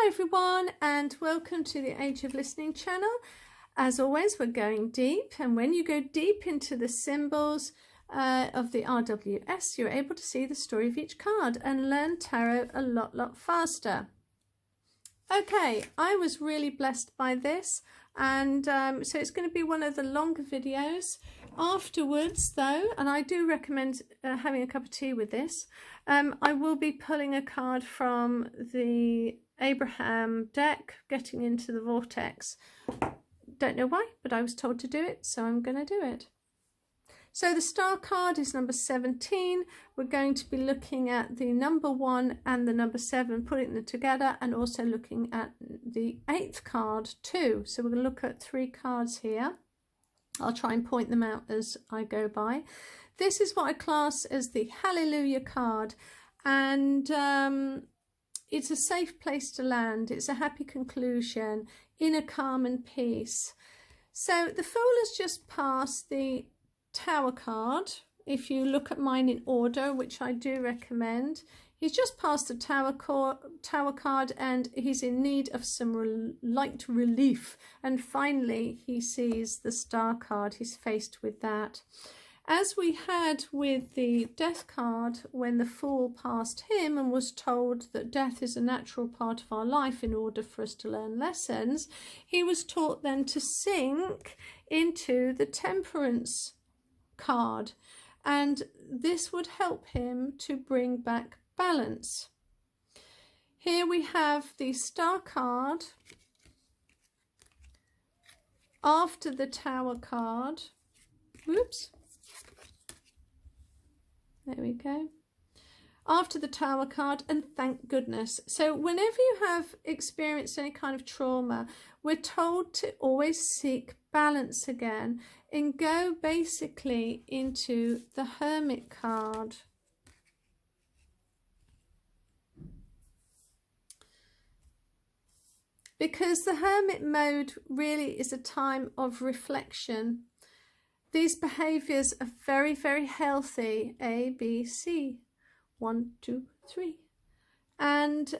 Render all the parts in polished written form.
everyone, and welcome to the Age of Listening channel. As always, we're going deep, and when you go deep into the symbols of the RWS, you're able to see the story of each card and learn tarot a lot faster. Okay, I was really blessed by this, and so it's going to be one of the longer videos. Afterwards though, and I do recommend having a cup of tea with this, I will be pulling a card from the Abraham deck, Getting into the Vortex. Don't know why, but I was told to do it, so I'm going to do it. So the star card is number 17. We're going to be looking at the number 1 and the number 7, putting them together, and also looking at the 8th card too. So we're going to look at 3 cards here. I'll try and point them out as I go by. This is what I class as the Hallelujah card, and it's a safe place to land. It's a happy conclusion, inner calm and peace. So the Fool has just passed the Tower card. If you look at mine in order, which I do recommend, he's just passed the Tower card, and he's in need of some light relief. And finally, he sees the Star card. He's faced with that. As we had with the Death card, when the Fool passed him and was told that death is a natural part of our life in order for us to learn lessons, he was taught then to sink into the Temperance card, and this would help him to bring back balance. Here we have the Star card after the Tower card. Whoops. There we go. After the Tower card, and thank goodness. So whenever you have experienced any kind of trauma, we're told to always seek balance again and go basically into the Hermit card. Because the Hermit mode really is a time of reflection. These behaviours are very healthy. A, B, C. 1, 2, 3. And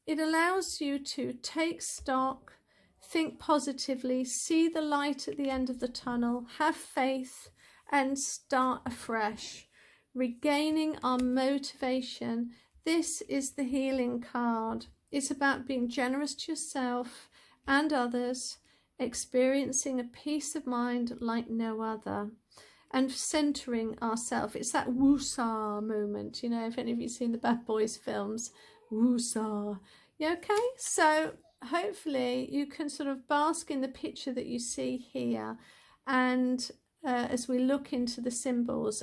it allows you to take stock, think positively, see the light at the end of the tunnel, have faith, and start afresh, regaining our motivation. This is the healing card. It's about being generous to yourself and others, experiencing a peace of mind like no other, and centering ourselves. It's that woosah moment, you know, if any of you seen the Bad Boys films, woosah. Yeah, okay, so hopefully you can sort of bask in the picture that you see here, and as we look into the symbols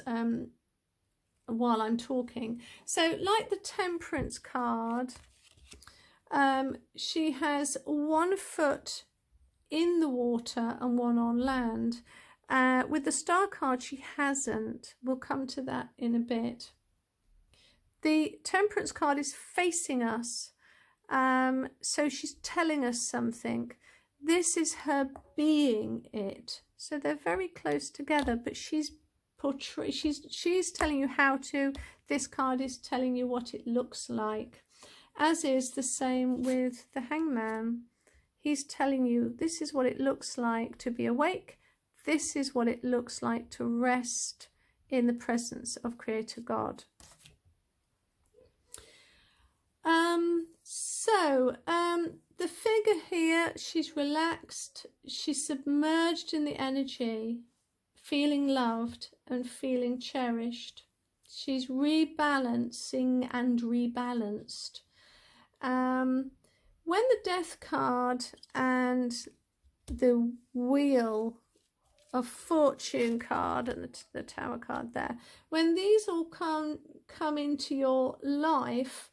while I'm talking. So like the Temperance card, she has 1 foot in the water and 1 on land. With the Star card, she hasn't. We'll come to that in a bit. The Temperance card is facing us, so she's telling us something. This is her being it. So they're very close together, but she's telling you how to. This card is telling you what it looks like, as is the same with the Hangman. He's telling you this is what it looks like to be awake. This is what it looks like to rest in the presence of Creator God. The figure here, she's relaxed, she's submerged in the energy, feeling loved and feeling cherished. She's rebalancing and rebalanced. When the Death card and the Wheel of Fortune card and the Tower card there, when these all come into your life,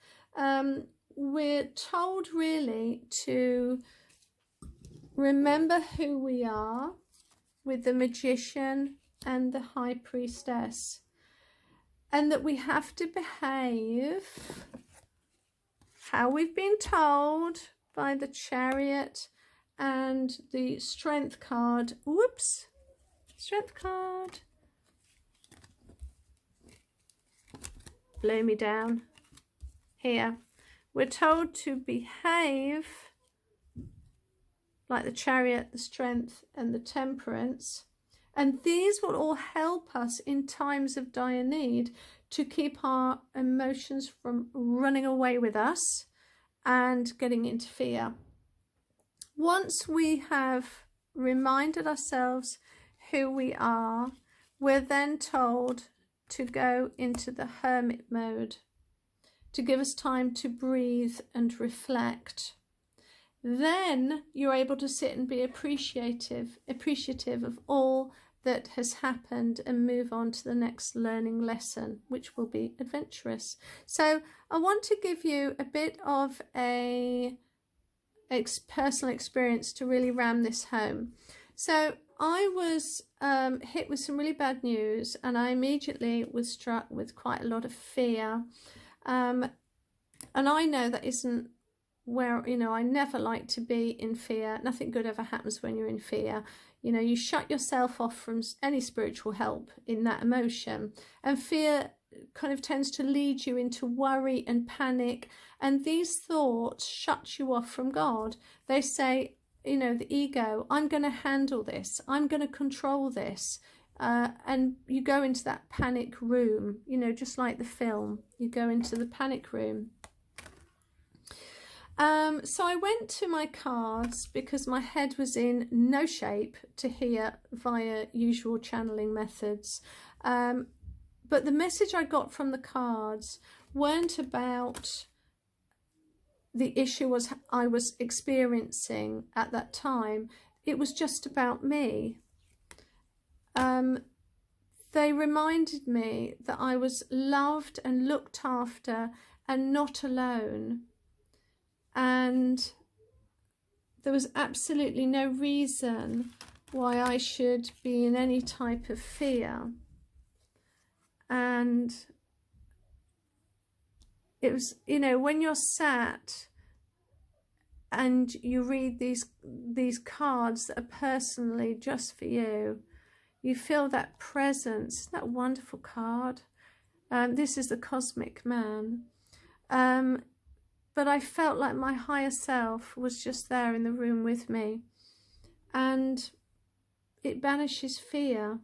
we're told really to remember who we are with the Magician and the High Priestess, and that we have to behave how we've been told by the Chariot and the Strength card. Whoops, Strength card. Blow me down. Here We're told to behave like the Chariot, the Strength, and the Temperance. And these will all help us in times of dire need to keep our emotions from running away with us and getting into fear. Once we have reminded ourselves who we are, we're then told to go into the hermit mode, to give us time to breathe and reflect. Then you're able to sit and be appreciative of all that has happened and move on to the next learning lesson, which will be adventurous. So I want to give you a bit of a personal experience to really ram this home. So I was hit with some really bad news, and I immediately was struck with quite a lot of fear. And I know that isn't where, you know, I never like to be in fear. Nothing good ever happens when you're in fear. You know, you shut yourself off from any spiritual help in that emotion. And fear kind of tends to lead you into worry and panic. And these thoughts shut you off from God. They say, you know, the ego, I'm going to handle this. I'm going to control this. And you go into that panic room, you know, just like the film. You go into the panic room. So I went to my cards because my head was in no shape to hear via usual channeling methods. But the message I got from the cards weren't about the issue I was experiencing at that time. It was just about me. They reminded me that I was loved and looked after and not alone. And there was absolutely no reason why I should be in any type of fear. And it was, you know, when you're sat and you read these cards that are personally just for you, you feel that presence. Isn't that a wonderful card? This is the Cosmic Man. But I felt like my higher self was just there in the room with me. And it banishes fear.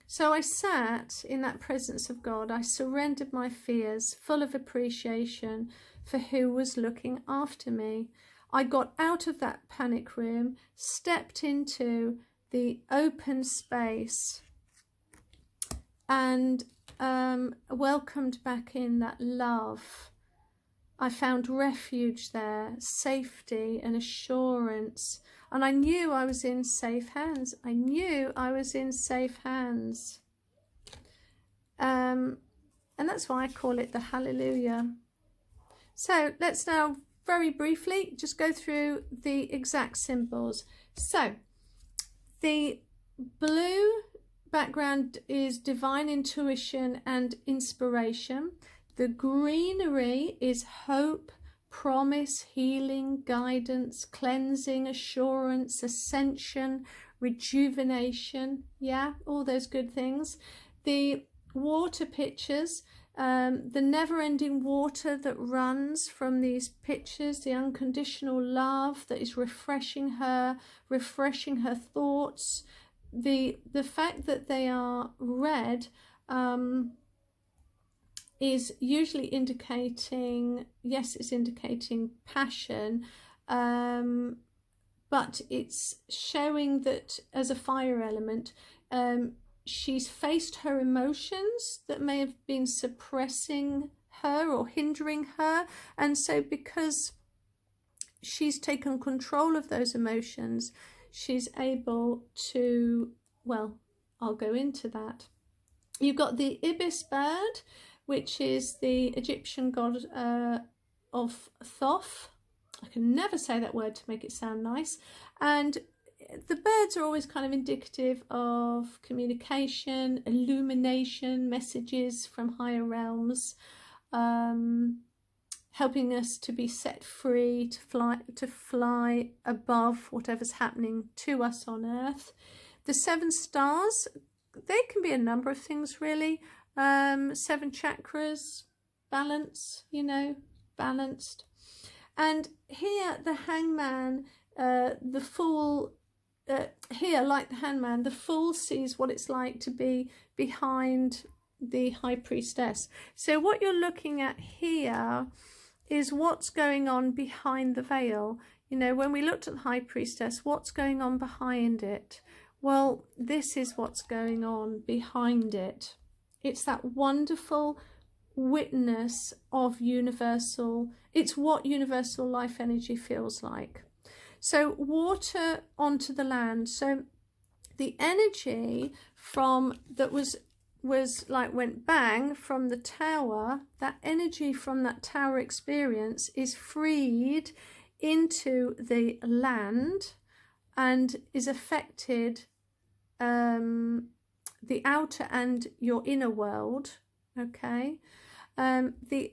So I sat in that presence of God. I surrendered my fears, full of appreciation for who was looking after me. I got out of that panic room, stepped into the open space, and welcomed back in that love. I found refuge there, safety and assurance. And I knew I was in safe hands. I knew I was in safe hands. And that's why I call it the Hallelujah. So let's now very briefly just go through the exact symbols. So the blue background is divine intuition and inspiration. The greenery is hope, promise, healing, guidance, cleansing, assurance, ascension, rejuvenation. Yeah, all those good things. The water pictures, the never-ending water that runs from these pictures, the unconditional love that is refreshing her thoughts. The fact that they are red is usually indicating, yes, it's indicating passion, but it's showing that as a fire element, she's faced her emotions that may have been suppressing her or hindering her. And so because she's taken control of those emotions, she's able to, well, I'll go into that. You've got the ibis bird, which is the Egyptian god of Thoth. I can never say that word to make it sound nice. And the birds are always kind of indicative of communication, illumination, messages from higher realms, helping us to be set free, to fly above whatever's happening to us on earth. The 7 stars, they can be a number of things really. 7 chakras, balance, you know, balanced. And here the hangman, the fool, here like the hangman, the fool sees what it's like to be behind the high priestess. So what you're looking at here is what's going on behind the veil. You know, when we looked at the high priestess, what's going on behind it? Well, this is what's going on behind it. It's that wonderful witness of universal, it's what universal life energy feels like. So water onto the land. So the energy from that was like went bang from the tower, that energy from that tower experience is freed into the land and is affected the outer and your inner world. Okay, the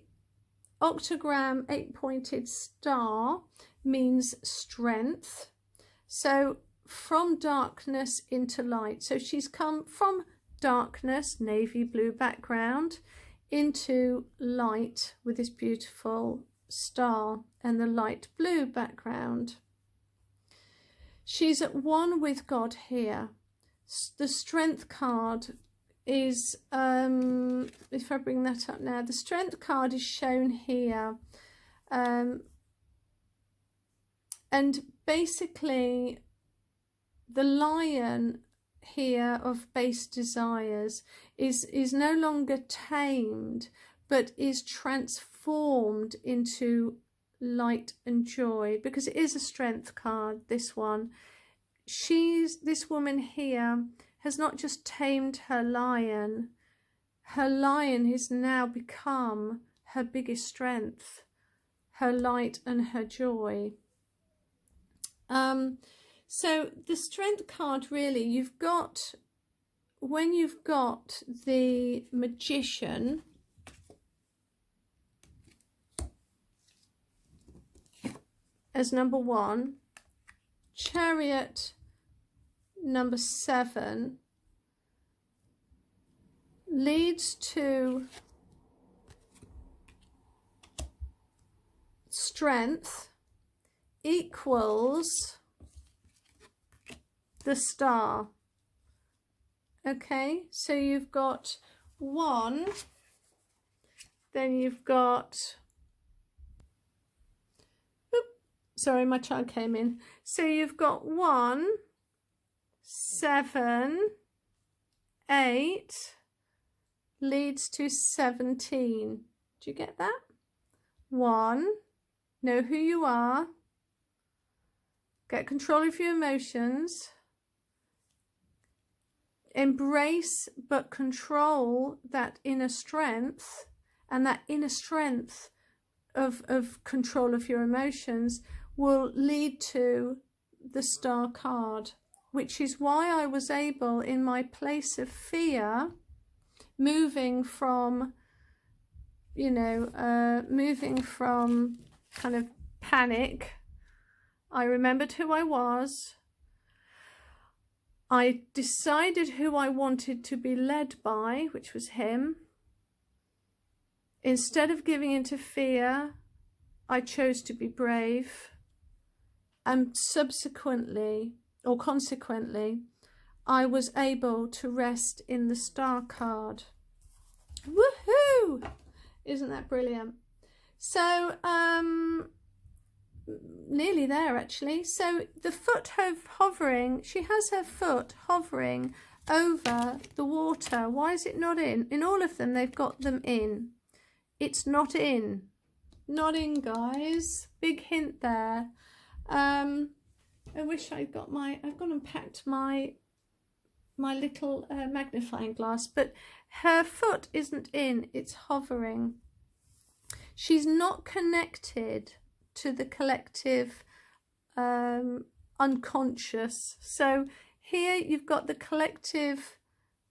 octagram 8-pointed star means strength. So from darkness into light. So she's come from darkness, navy blue background, into light with this beautiful star and the light blue background. She's at one with God here. The strength card is, if I bring that up now, the strength card is shown here. And basically the lion here of base desires is no longer tamed, but is transformed into light and joy, because it is a strength card, this one. This woman here has not just tamed her lion has now become her biggest strength, her light and her joy. So the strength card, really, you've got, when you've got the magician, as number 1, chariot number 7 leads to strength equals the star. Okay, so you've got 1, then you've got, sorry, my child came in. So you've got 1, 7, 8 leads to 17. Do you get that? 1, know who you are, get control of your emotions, embrace but control that inner strength, and that inner strength of control of your emotions will lead to the star card, which is why I was able, in my place of fear, moving from, you know, moving from kind of panic, I remembered who I was. I decided who I wanted to be led by, which was him. Instead of giving into fear, I chose to be brave. And subsequently, or consequently, I was able to rest in the star card. Woohoo! Isn't that brilliant? So, nearly there actually. So the foot hovering, she has her foot hovering over the water. Why is it not in? In all of them, they've got them in. It's not in. Not in, guys. Big hint there. I wish I'd got I've gone and packed my little magnifying glass, but her foot isn't in, it's hovering. She's not connected to the collective unconscious. So here you've got the collective,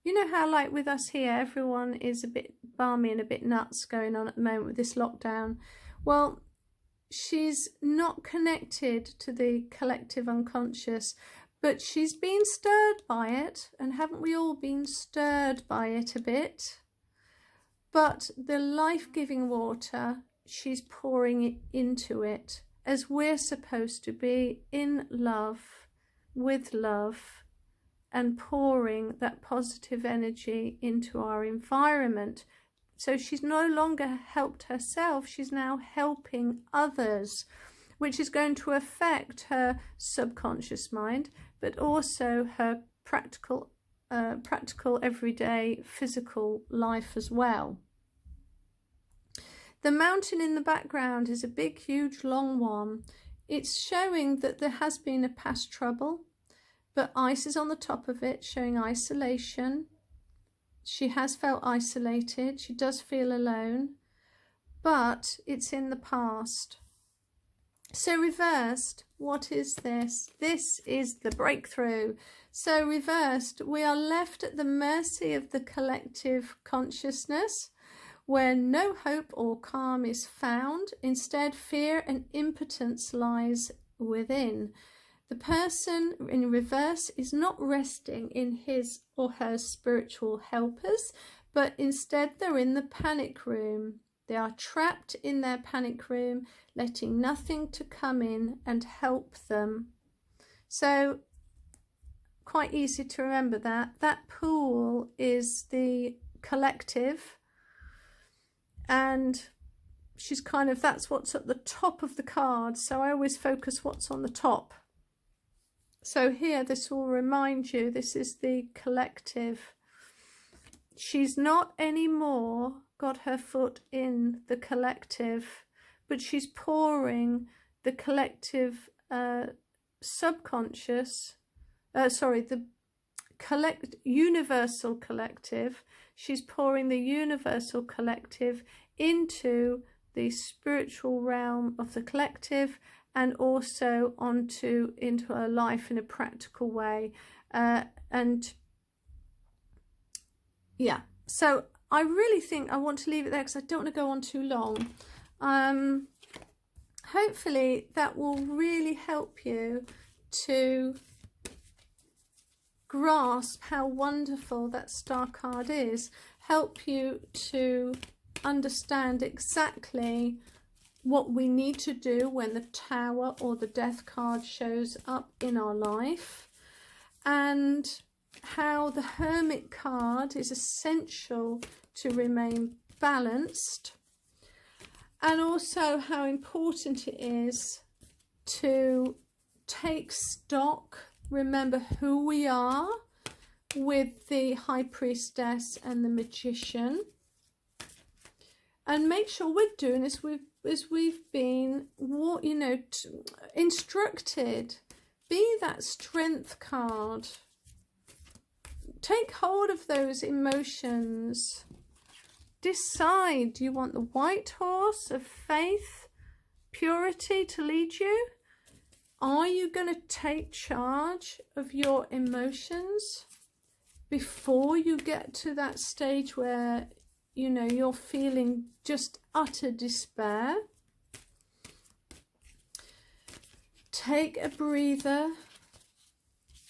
you know how like with us here, everyone is a bit balmy and a bit nuts going on at the moment with this lockdown. Well, she's not connected to the collective unconscious, but she's been stirred by it, and haven't we all been stirred by it a bit? But the life-giving water, she's pouring into it, as we're supposed to be, in love, with love, and pouring that positive energy into our environment. So she's no longer helped herself, she's now helping others, which is going to affect her subconscious mind, but also her practical everyday physical life as well. The mountain in the background is a big, huge, long one. It's showing that there has been a past trouble, but ice is on the top of it, showing isolation. She has felt isolated. She does feel alone, but it's in the past. So reversed, what is this? This is the breakthrough. So reversed, we are left at the mercy of the collective consciousness, where no hope or calm is found. Instead, fear and impotence lies within. The person in reverse is not resting in his or her spiritual helpers, but instead they're in the panic room. They are trapped in their panic room, letting nothing to come in and help them. So quite easy to remember that. That pool is the collective, and she's kind of, that's what's at the top of the card. So I always focus what's on the top. So here, this will remind you, this is the collective. She's not anymore got her foot in the collective, but she's pouring the collective subconscious, the universal collective. She's pouring the universal collective into the spiritual realm of the collective, and also into her life in a practical way. And yeah, so I really think I want to leave it there because I don't want to go on too long. Hopefully that will really help you to grasp how wonderful that star card is, help you to understand exactly what we need to do when the Tower or the Death card shows up in our life, and how the Hermit card is essential to remain balanced, and also how important it is to take stock, remember who we are, with the High Priestess and the Magician, and make sure we're doing this as we've been, instructed. Be that Strength card. Take hold of those emotions. Decide, do you want the white horse of faith, purity to lead you? Are you going to take charge of your emotions before you get to that stage where, you're feeling just utter despair? Take a breather.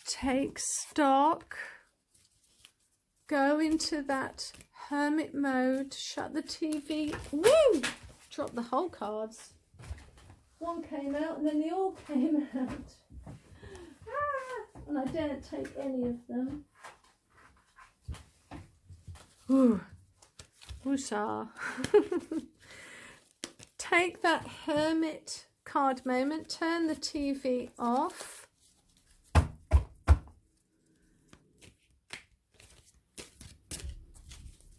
Take stock. Go into that hermit mode. Shut the TV. Woo! Drop the whole cards. One came out and then they all came out. And I daren't take any of them. Ooh. Woosah. Take that hermit card moment. Turn the TV off.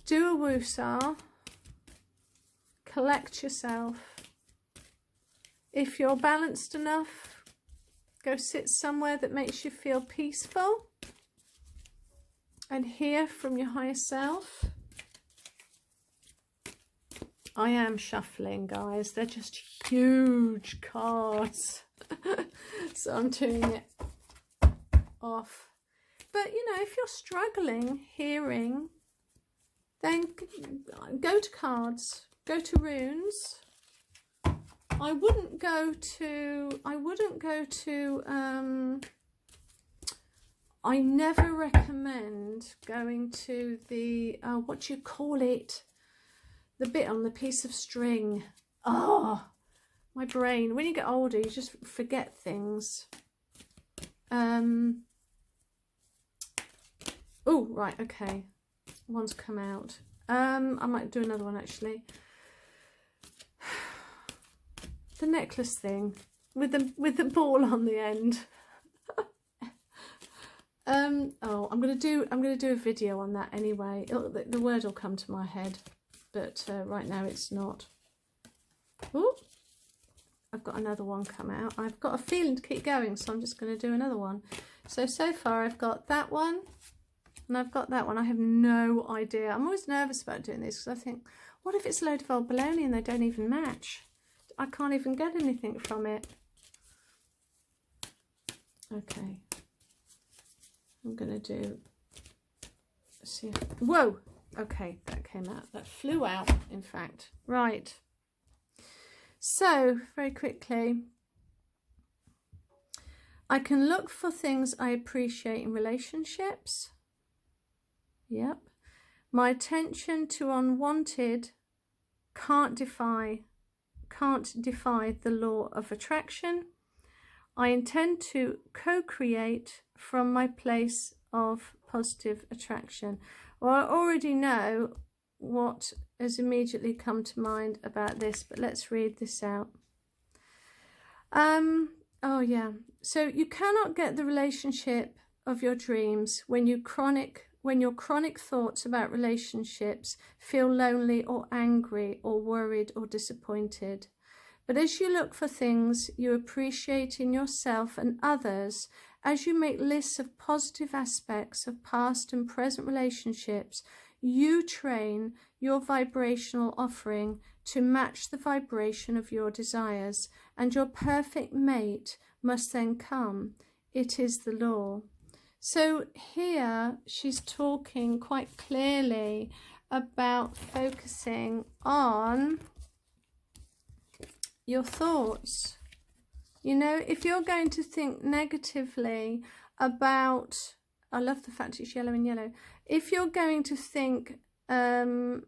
Do a woosah. Collect yourself. If you're balanced enough, go sit somewhere that makes you feel peaceful and hear from your higher self. I am shuffling, guys. They're just huge cards. So I'm doing it off. But, if you're struggling hearing, then go to cards. Go to runes. I never recommend going to the, the bit on the piece of string. Oh, my brain. When you get older, you just forget things. Oh, right, okay. One's come out. I might do another one actually. The necklace thing with the ball on the end. Oh, I'm gonna do a video on that anyway. The word will come to my head, but right now it's not. Oh, I've got another one come out. I've got a feeling to keep going, so I'm just going to do another one. So far I've got that one, and I've got that one. I have no idea. I'm always nervous about doing this because I think, what if it's a load of old baloney and they don't even match? I can't even get anything from it. Okay. I'm going to do, see if, whoa, okay, that came out, that flew out, in fact. Right. So, very quickly, I can look for things I appreciate in relationships. Yep. My attention to unwanted can't defy the law of attraction. I intend to co-create from my place of positive attraction. Well, I already know what has immediately come to mind about this, but let's read this out. Oh yeah, so you cannot get the relationship of your dreams when your chronic thoughts about relationships feel lonely or angry or worried or disappointed. But as you look for things you appreciate in yourself and others, as you make lists of positive aspects of past and present relationships, you train your vibrational offering to match the vibration of your desires, and your perfect mate must then come. It is the law. So here she's talking quite clearly about focusing on your thoughts. You know, if you're going to think negatively about, I love the fact it's yellow and yellow. If you're going to think and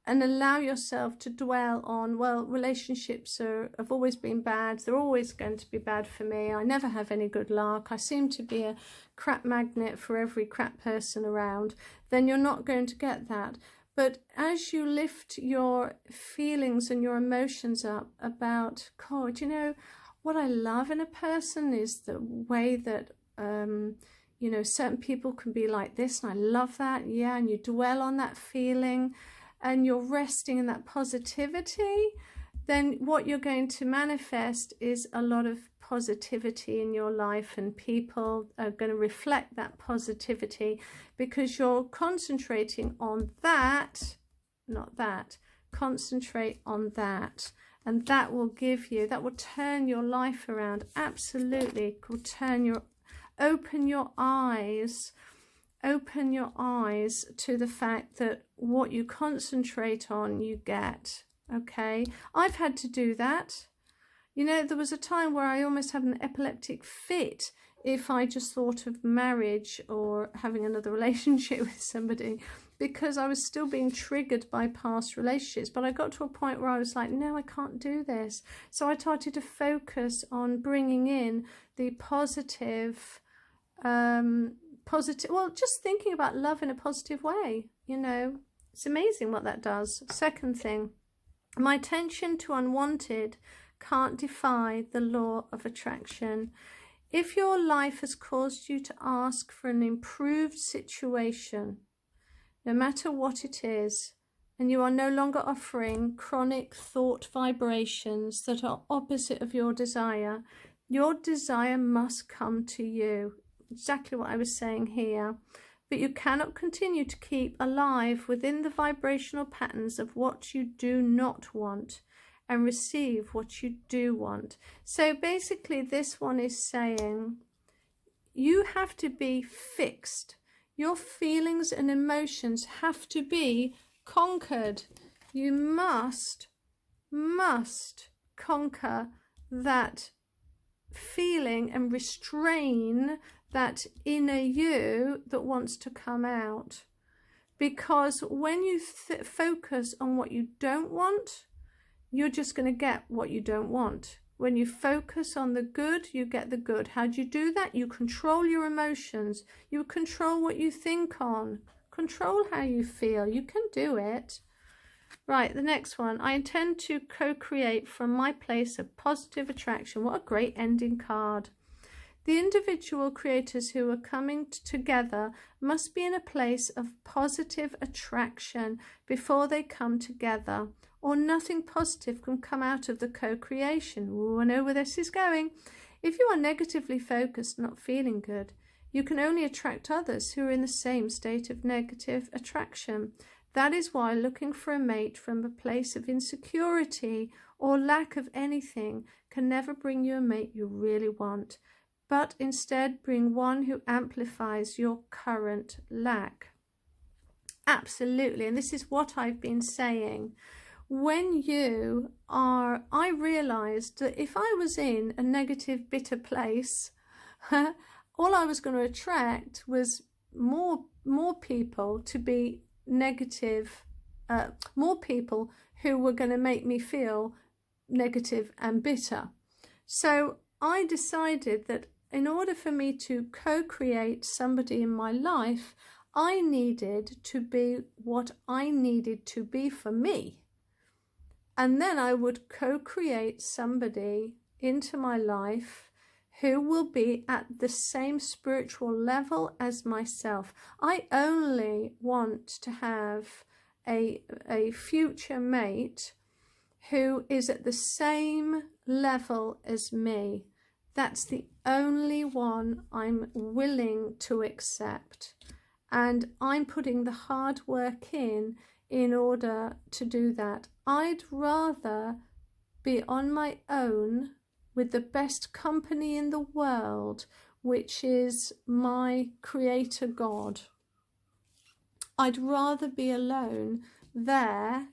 allow yourself to dwell on, well, relationships have always been bad, they're always going to be bad for me, I never have any good luck, I seem to be a crap magnet for every crap person around, then you're not going to get that. But as you lift your feelings and your emotions up about, God, you know, what I love in a person is the way that, you know, certain people can be like this, and I love that, yeah, and you dwell on that feeling, and you're resting in that positivity, then what you're going to manifest is a lot of positivity in your life, and people are going to reflect that positivity because you're concentrating on that, not that. Concentrate on that, and that will give you, that will turn your life around. Absolutely, it will turn your, open your eyes to the fact that what you concentrate on, you get. Okay, I've had to do that. You know, there was a time where I almost had an epileptic fit if I just thought of marriage or having another relationship with somebody, because I was still being triggered by past relationships. But I got to a point where I was like, no, I can't do this. So I started to focus on bringing in the positive, well, just thinking about love in a positive way. You know, it's amazing what that does. Second thing, my attention to unwanted can't defy the law of attraction. If your life has caused you to ask for an improved situation, no matter what it is, and you are no longer offering chronic thought vibrations that are opposite of your desire must come to you. Exactly what I was saying here. But you cannot continue to keep alive within the vibrational patterns of what you do not want and receive what you do want. So basically this one is saying you have to be fixed. Your feelings and emotions have to be conquered. You must conquer that feeling and restrain that inner you that wants to come out. Because when you focus on what you don't want, you're just going to get what you don't want. When you focus on the good, you get the good. How do you do that? You control your emotions. You control what you think on. Control how you feel. You can do it. Right, the next one. I intend to co-create from my place of positive attraction. What a great ending card. The individual creators who are coming together must be in a place of positive attraction before they come together, or nothing positive can come out of the co-creation. Ooh, I know where this is going. If you are negatively focused, not feeling good, you can only attract others who are in the same state of negative attraction. That is why looking for a mate from a place of insecurity or lack of anything can never bring you a mate you really want, but instead bring one who amplifies your current lack. Absolutely, and this is what I've been saying. When you are, I realised that if I was in a negative, bitter place, all I was going to attract was more people to be negative, more people who were going to make me feel negative and bitter. So I decided that in order for me to co-create somebody in my life, I needed to be what I needed to be for me. And then I would co-create somebody into my life who will be at the same spiritual level as myself. I only want to have a future mate who is at the same level as me. That's the only one I'm willing to accept. And I'm putting the hard work in order to do that. I'd rather be on my own with the best company in the world, which is my Creator God. I'd rather be alone there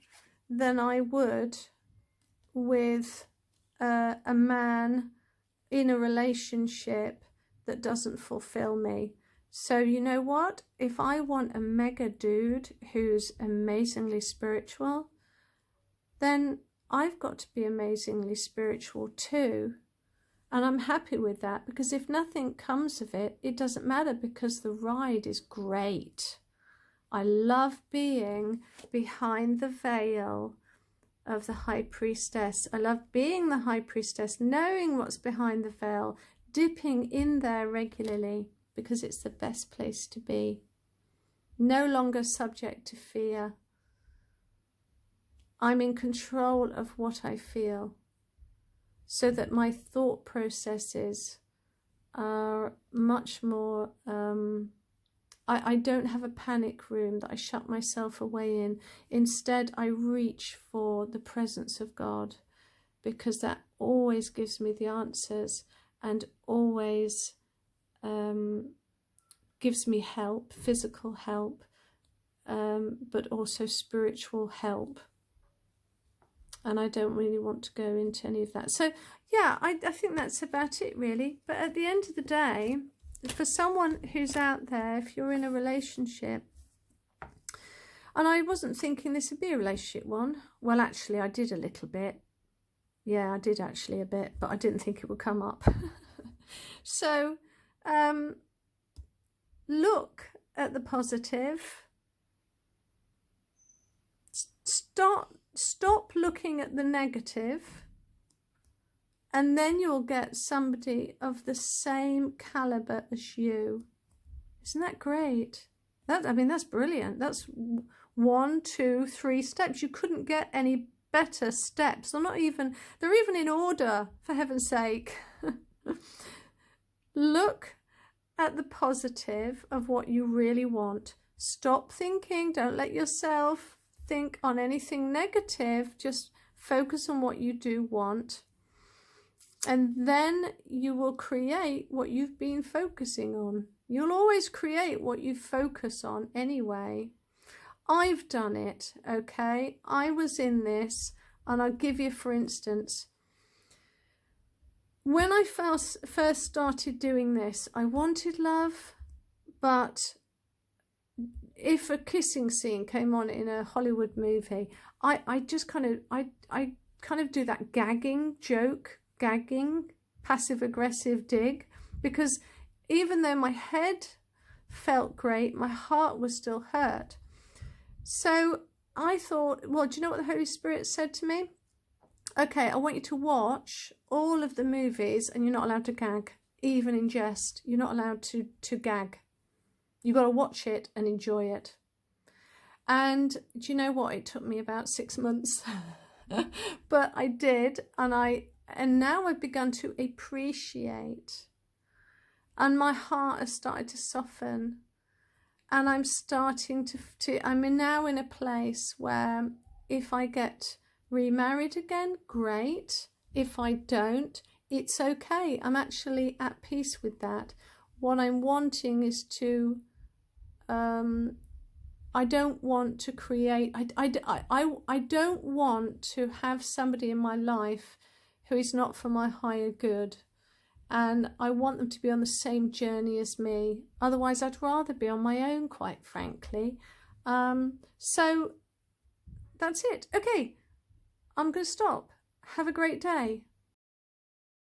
than I would with a man in a relationship that doesn't fulfill me. So you know what? If I want a mega dude who's amazingly spiritual, then I've got to be amazingly spiritual too. And I'm happy with that, because if nothing comes of it, it doesn't matter, because the ride is great. I love being behind the veil of the high priestess. I love being the high priestess, knowing what's behind the veil, dipping in there regularly, because it's the best place to be. No longer subject to fear. I'm in control of what I feel, so that my thought processes are much more, I don't have a panic room that I shut myself away in. Instead, I reach for the presence of God, because that always gives me the answers and always gives me help, physical help, but also spiritual help. And I don't really want to go into any of that. So yeah, I think that's about it really. But at the end of the day, for someone who's out there, if you're in a relationship, and I wasn't thinking this would be a relationship one. Well, actually, I did a little bit. Yeah, I did actually a bit, but I didn't think it would come up. So look at the positive. Stop looking at the negative, and then you'll get somebody of the same caliber as you. Isn't that great? I mean, that's brilliant. That's 1, 2, 3 steps. You couldn't get any better steps. They're even in order, for heaven's sake. Look at the positive of what you really want. Stop thinking. Don't let yourself think on anything negative. Just focus on what you do want, and then you will create what you've been focusing on. You'll always create what you focus on anyway. I've done it, okay? I was in this, and I'll give you, for instance, when I first started doing this, I wanted love, but if a kissing scene came on in a Hollywood movie, I just kind of, I kind of do that gagging, passive-aggressive dig, because even though my head felt great, my heart was still hurt. So I thought, well, do you know what the Holy Spirit said to me? Okay, I want you to watch all of the movies and you're not allowed to gag, even in jest. You're not allowed to gag. You've got to watch it and enjoy it. And do you know what? It took me about 6 months, but I did. And now I've begun to appreciate, and my heart has started to soften. And I'm starting I'm now in a place where if I get remarried again, great. If I don't, it's okay. I'm actually at peace with that. What I'm wanting is to, I don't want to create, I don't want to have somebody in my life who is not for my higher good. And I want them to be on the same journey as me. Otherwise, I'd rather be on my own, quite frankly. So that's it. Okay, I'm going to stop. Have a great day.